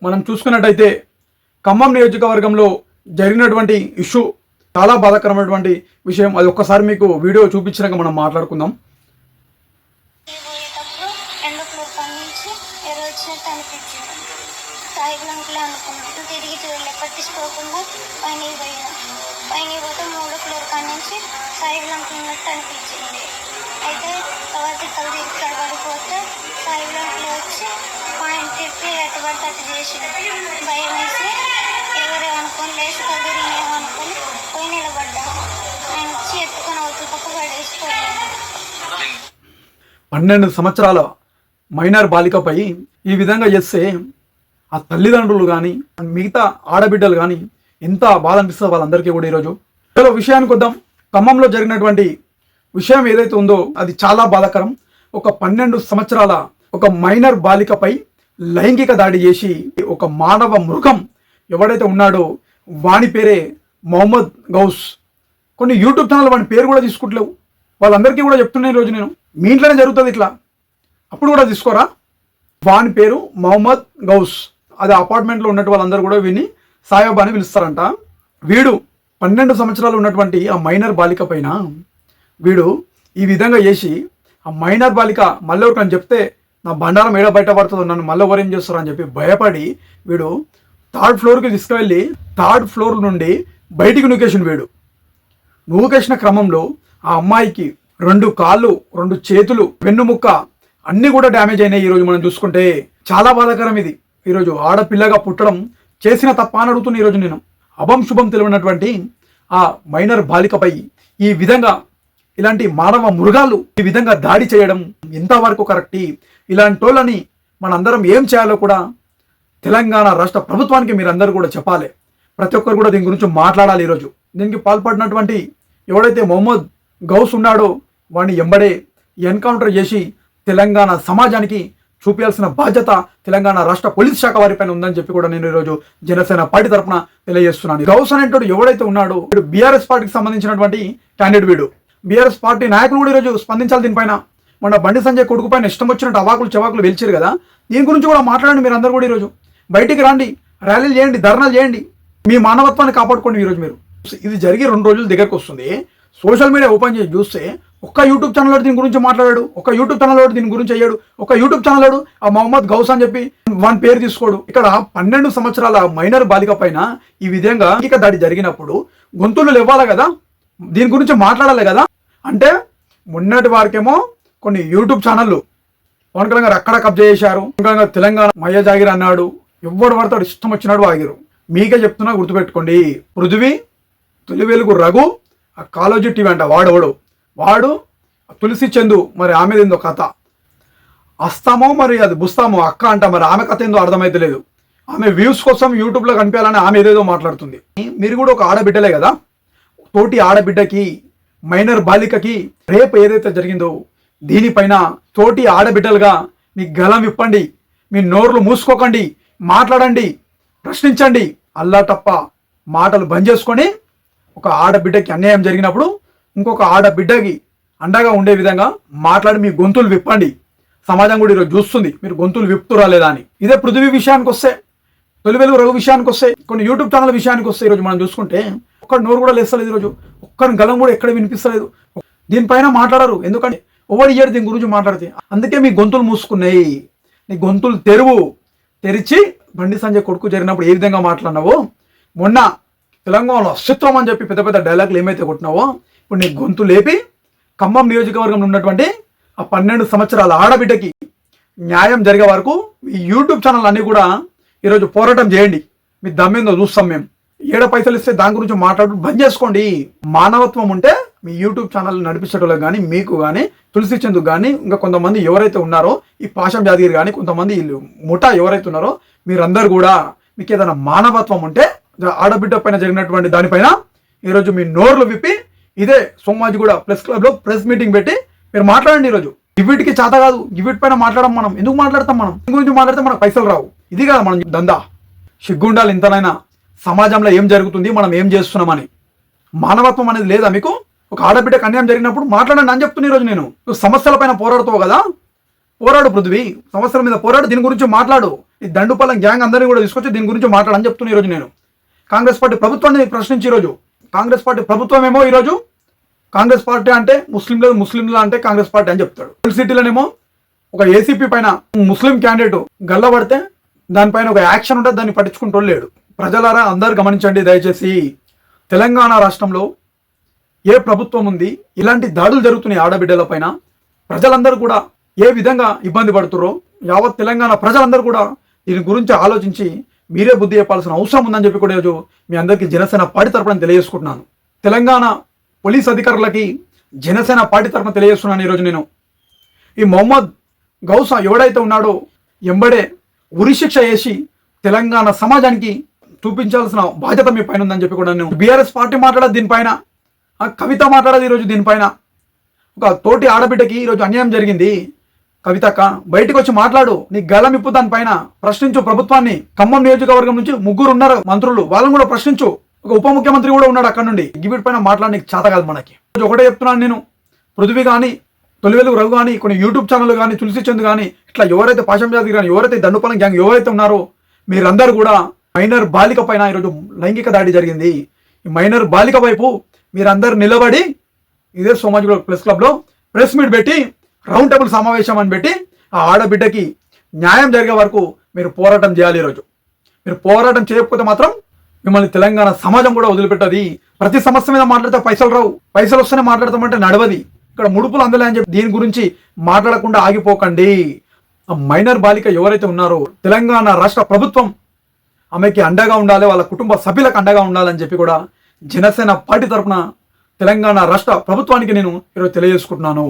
మనం చూసుకున్నట్టయితే ఖమ్మం నియోజకవర్గంలో జరిగినటువంటి ఇష్యూ చాలా బాధాకరమైనటువంటి విషయం. అది ఒక్కసారి మీకు వీడియో చూపించినాక మనం మాట్లాడుకుందాం. పట్టించుకోకుండా పైన పోతే 3వ ఫ్లోర్ కాడ నుంచి సాయి బ్లాంక్ ఉన్నట్టు అనిపించింది. అయితే తర్వాత కళ్ళు తిరిగి కడబడిపోతే సాయి బ్లాంక్లో వచ్చి పాయింట్ తిప్పి ఎట్టబడితే అట్టు చేసింది. భయం వేసి ఎవరే అనుకొని లేచి కళ్ళు తిరిగినేమనుకొని పోయి నిలబడ్డాను. ఆయన వచ్చి ఎత్తుకొని అవుతూ పక్క పడేసిపోయాను. 12 సంవత్సరాల మైనర్ బాలికపై ఈ విధంగా చేస్తే ఆ తల్లిదండ్రులు కానీ మిగతా ఆడబిడ్డలు కానీ ఎంత బాధ అనిపిస్తుందో వాళ్ళందరికీ కూడా. ఈరోజు విషయానికి వద్దాం. ఖమ్మంలో జరిగినటువంటి విషయం ఏదైతే ఉందో అది చాలా బాధాకరం. ఒక 12 సంవత్సరాల ఒక మైనర్ బాలికపై లైంగిక దాడి చేసి ఒక మానవ మృగం ఎవడైతే ఉన్నాడో వాని పేరే మొహమ్మద్ గౌస్. కొన్ని యూట్యూబ్ ఛానల్ వాని పేరు కూడా తీసుకుంటలేవు. వాళ్ళందరికీ కూడా చెప్తున్నాయి ఈరోజు నేను, మీ ఇంట్లోనే జరుగుతుంది ఇట్లా, అప్పుడు కూడా తీసుకోరా. వాని పేరు మొహమ్మద్ గౌస్. అది అపార్ట్మెంట్లో ఉన్నట్టు వాళ్ళందరూ కూడా వీడిని సాయబ్ అని పిలుస్తారంట. వీడు 12 సంవత్సరాలు ఉన్నటువంటి ఆ మైనర్ బాలిక పైన వీడు ఈ విధంగా చేసి ఆ మైనర్ బాలిక మళ్ళీ ఎవరికని చెప్తే నా బండారం ఏడ బయట పడుతుందో, నన్ను మళ్ళీ ఎవరు ఏం చేస్తారో అని చెప్పి భయపడి వీడు 3rd ఫ్లోర్కి తీసుకువెళ్ళి 3rd ఫ్లోర్ నుండి బయటికి నూకేసిన. వీడు నూకేసిన క్రమంలో ఆ అమ్మాయికి 2 కాళ్ళు, 2 చేతులు, వెన్నుముక్క అన్నీ కూడా డ్యామేజ్ అయినాయి. ఈరోజు మనం చూసుకుంటే చాలా బాధాకరం ఇది. ఈరోజు ఆడపిల్లగా పుట్టడం చేసిన తప్ప అని అడుగుతున్నా. ఈరోజు నేను అభం శుభం తెలియనటువంటి ఆ మైనర్ బాలికపై ఈ విధంగా ఇలాంటి మానవ మృగాలు ఈ విధంగా దాడి చేయడం ఎంతవరకు కరెక్ట్? ఇలాంటి వాళ్ళని మనందరం ఏం చేయాలో కూడా తెలంగాణ రాష్ట్ర ప్రభుత్వానికి మీరందరూ కూడా చెప్పాలి. ప్రతి ఒక్కరు కూడా దీని గురించి మాట్లాడాలి. ఈరోజు దీనికి పాల్పడినటువంటి ఎవడైతే మొహమ్మద్ గౌస్ ఉన్నాడో వాడిని ఎంబడే ఎన్కౌంటర్ చేసి తెలంగాణ సమాజానికి చూపించాల్సిన బాధ్యత తెలంగాణ రాష్ట్ర పోలీస్ శాఖ వారిపైన ఉందని చెప్పి కూడా నేను ఈరోజు జనసేన పార్టీ తరఫున తెలియజేస్తున్నాను. గౌస్ అనేటోడు ఎవడైతే ఉన్నాడో వీడు బీఆర్ఎస్ పార్టీకి సంబంధించినటువంటి క్యాండిడేట్. వీడు బీఆర్ఎస్ పార్టీ నాయకులు కూడా ఈరోజు స్పందించాలి దీనిపైన. మన బండి సంజయ్ కొడుకు పైన ఇష్టం వచ్చినట్టు అవాకులు చెవాకులు వెలిచారు కదా, దీని గురించి కూడా మాట్లాడండి. మీరు అందరూ కూడా ఈరోజు బయటికి రండి, ర్యాలీలు చేయండి, ధర్నాలు చేయండి, మీ మానవత్వాన్ని కాపాడుకోండి. ఈరోజు మీరు ఇది జరిగి 2 రోజుల దగ్గరకు వస్తుంది. సోషల్ మీడియా ఓపెన్ చేసి చూస్తే ఒక్క యూట్యూబ్ ఛానల్ దీని గురించి మాట్లాడాడు, ఒక యూట్యూబ్ ఛానల్ దీని గురించి అయ్యాడు, ఒక యూట్యూబ్ ఛానల్ ఆ మొహమ్మద్ గౌస్ అని చెప్పి వాని పేరు తీసుకోడు. ఇక్కడ 12 సంవత్సరాల మైనర్ బాలిక పైన ఈ విధంగా దాడి జరిగినప్పుడు గొంతులు ఇవ్వాలి కదా, దీని గురించి మాట్లాడాలి కదా. అంటే మొన్నటి వారికేమో కొన్ని యూట్యూబ్ ఛానళ్ళు పవన్ కళ్యాణ్ గారు అక్కడ కబ్జా చేశారు, తెలంగాణ మయ్య జాగిర్ అన్నాడు, ఎవడు పడతాడు ఇష్టం వచ్చినాడు ఆగిరు. మీకే చెప్తున్నా, గుర్తుపెట్టుకోండి. పృథ్వీ, తొలి వెలుగు రఘు, ఆ కాలోజీ టీవీ అంట వాడు తులసి చందు, మరి ఆమెది ఏందో కథ అస్తామో మరి అది బుస్తామో అక్క అంట, మరి ఆమె కథ ఏందో అర్థమైతే లేదు. ఆమె వ్యూస్ కోసం యూట్యూబ్లో కనిపించాలని ఆమె ఏదేదో మాట్లాడుతుంది. మీరు కూడా ఒక ఆడబిడ్డలే కదా, తోటి ఆడబిడ్డకి మైనర్ బాలికకి రేపు ఏదైతే జరిగిందో దీనిపైన తోటి ఆడబిడ్డలుగా మీ గలం విప్పండి, మీ నోర్లు మూసుకోకండి, మాట్లాడండి, ప్రశ్నించండి. అల్లా తప్ప మాటలు బంద్ చేసుకొని ఒక ఆడబిడ్డకి అన్యాయం జరిగినప్పుడు ఇంకొక ఆడబిడ్డకి అండగా ఉండే విధంగా మాట్లాడి మీ గొంతులు విప్పండి. సమాజం కూడా ఈరోజు చూస్తుంది మీరు గొంతులు విప్పుతురా లేదా అని. ఇదే పృథ్వీ విషయానికి వస్తే, తొలి వెలుగు రఘు విషయానికి వస్తే, కొన్ని యూట్యూబ్ ఛానల్ విషయానికి వస్తే ఈరోజు మనం చూసుకుంటే ఒక్కడి నోరు కూడా లేస్తలేదు. ఈరోజు ఒక్కరి గలం కూడా ఎక్కడ వినిపిస్తలేదు. దీనిపైన మాట్లాడరు, ఎందుకంటే ఎవరు ఇయ్యారు దీని గురించి మాట్లాడితే. అందుకే మీ గొంతులు మూసుకున్నాయి. నీ గొంతులు తెరిచి బండి సంజయ్ కొడుకు జరిగినప్పుడు ఏ విధంగా మాట్లాడినావో, మొన్న తెలంగాణలో అస్తిత్వం అని చెప్పి పెద్ద పెద్ద డైలాగులు ఏమైతే కొట్టినావో, ఇప్పుడు నీ గొంతు లేపి ఖమ్మం నియోజకవర్గంలో ఉన్నటువంటి ఆ 12 సంవత్సరాల ఆడబిడ్డకి న్యాయం జరిగే వరకు మీ యూట్యూబ్ ఛానల్ అన్నీ కూడా ఈరోజు పోరాటం చేయండి. మీ దమ్మేందో చూస్తాం మేము. ఏడ పైసలు ఇస్తే దాని గురించి మాట్లాడు బంద్ చేసుకోండి. మానవత్వం ఉంటే మీ యూట్యూబ్ ఛానల్ నడిపించడంలో కానీ, మీకు కానీ, తులసి చందుకు కానీ, ఇంకా కొంతమంది ఎవరైతే ఉన్నారో ఈ పాషం జాదగిరి కానీ, కొంతమంది ముఠా ఎవరైతే ఉన్నారో మీరందరూ కూడా మీకు ఏదైనా మానవత్వం ఉంటే ఆడబిడ్డ పైన జరిగినటువంటి దానిపైన ఈరోజు మీ నోర్లు విప్పి ఇదే సోమాజిగూడ ప్రెస్ క్లబ్లో ప్రెస్ మీటింగ్ పెట్టి మీరు మాట్లాడండి. ఈరోజు ఇవిటికి చేత కాదు, ఇవిటి పైన మాట్లాడడం. మనం ఎందుకు మాట్లాడతాం? మనం దీని గురించి మాట్లాడితే మనకు పైసలు రావు. ఇది కాదు మనం దందా. సిగ్గుండాలి ఇంతనైనా సమాజంలో ఏం జరుగుతుంది, మనం ఏం చేస్తున్నామని. మానవత్వం అనేది లేదా మీకు? ఒక ఆడబిడ్డకు అన్యాయం జరిగినప్పుడు మాట్లాడండి అని చెప్తున్నా. ఈరోజు నేను సమస్యల పైన పోరాడుతావు కదా, పోరాడు పృథ్వీ, సమస్యల మీద పోరాడు, దీని గురించి మాట్లాడు. ఈ దండుపాలెం గ్యాంగ్ అందరినీ కూడా తీసుకొచ్చి దీని గురించి మాట్లాడని చెప్తున్నా ఈరోజు నేను. కాంగ్రెస్ పార్టీ ప్రభుత్వాన్ని ప్రశ్నించి ఈరోజు కాంగ్రెస్ పార్టీ ప్రభుత్వం ఏమో ఈరోజు కాంగ్రెస్ పార్టీ అంటే ముస్లింలు అంటే కాంగ్రెస్ పార్టీ అని చెప్తాడు. సిటీలోనేమో ఒక ఏసీపీ పైన ముస్లిం క్యాండిడేట్ గల్లబడితే దానిపైన ఒక యాక్షన్ ఉంటుంది, దాన్ని పట్టించుకుంటూ లేడు. ప్రజలారా అందరు గమనించండి దయచేసి. తెలంగాణ రాష్ట్రంలో ఏ ప్రభుత్వం ఉంది, ఇలాంటి దాడులు జరుగుతున్నాయి ఆడబిడ్డల పైన, ప్రజలందరూ కూడా ఏ విధంగా ఇబ్బంది పడుతుర్రో యావత్ తెలంగాణ ప్రజలందరూ కూడా దీని గురించి ఆలోచించి మీరే బుద్ధి చెప్పాల్సిన అవసరం ఉందని చెప్పి కూడా ఈరోజు మీ అందరికీ జనసేన పార్టీ తరపున తెలియజేసుకుంటున్నాను. తెలంగాణ పోలీస్ అధికారులకి జనసేన పార్టీ తరపున తెలియజేస్తున్నాను ఈరోజు నేను. ఈ మొహమ్మద్ గౌసా ఎవడైతే ఉన్నాడో ఎంబడే ఉరిశిక్ష వేసి తెలంగాణ సమాజానికి చూపించాల్సిన బాధ్యత మీ పైన ఉందని చెప్పి కూడా నేను బీఆర్ఎస్ పార్టీ మాట్లాడదు దీనిపైన, కవిత మాట్లాడదు ఈరోజు దీనిపైన. ఒక తోటి ఆడబిడ్డకి ఈరోజు అన్యాయం జరిగింది, కవితక్క బయటకు వచ్చి మాట్లాడు, నీ గలం ఇప్పు, దానిపైన ప్రశ్నించు ప్రభుత్వాన్ని. ఖమ్మం నియోజకవర్గం నుంచి 3 ఉన్నారు మంత్రులు, వాళ్ళని కూడా ప్రశ్నించు. ఒక ఉప ముఖ్యమంత్రి కూడా ఉన్నాడు అక్కడ నుండి. వీటి పైన మాట్లాడడానికి చేత కాదు మనకి. ఒకటే చెప్తున్నాను నేను, పృథ్వీ కానీ, తొలివెలుగు రఘు కానీ, కొన్ని యూట్యూబ్ ఛానల్ కానీ, తులసి చంద్ కానీ, ఇట్లా ఎవరైతే పాశం జాతి కానీ, ఎవరైతే దండుపాలెం గ్యాంగ్ ఎవరైతే ఉన్నారో మీరందరూ కూడా మైనర్ బాలిక పైన ఈరోజు లైంగిక దాడి జరిగింది. ఈ మైనర్ బాలిక వైపు మీరందరూ నిలబడి ఇదే సోమాజిగూడ ప్రెస్ క్లబ్లో ప్రెస్ మీట్ పెట్టి రౌండ్ టేబుల్ సమావేశం అని పెట్టి ఆ ఆడబిడ్డకి న్యాయం జరిగే వరకు మీరు పోరాటం చేయాలి. ఈరోజు మీరు పోరాటం చేయకపోతే మాత్రం మిమ్మల్ని తెలంగాణ సమాజం కూడా వదిలిపెట్టది. ప్రతి సమస్య మీద మాట్లాడితే పైసలు రావు, పైసలు వస్తేనే మాట్లాడతామంటే నడవది. ఇక్కడ ముడుపులు అందలే అని చెప్పి దీని గురించి మాట్లాడకుండా ఆగిపోకండి. ఆ మైనర్ బాలిక ఎవరైతే ఉన్నారో తెలంగాణ రాష్ట్ర ప్రభుత్వం ఆమెకి అండగా ఉండాలి, వాళ్ళ కుటుంబ సభ్యులకు అండగా ఉండాలని చెప్పి కూడా జనసేన పార్టీ తరఫున తెలంగాణ రాష్ట్ర ప్రభుత్వానికి నేను ఈరోజు తెలియజేసుకుంటున్నాను.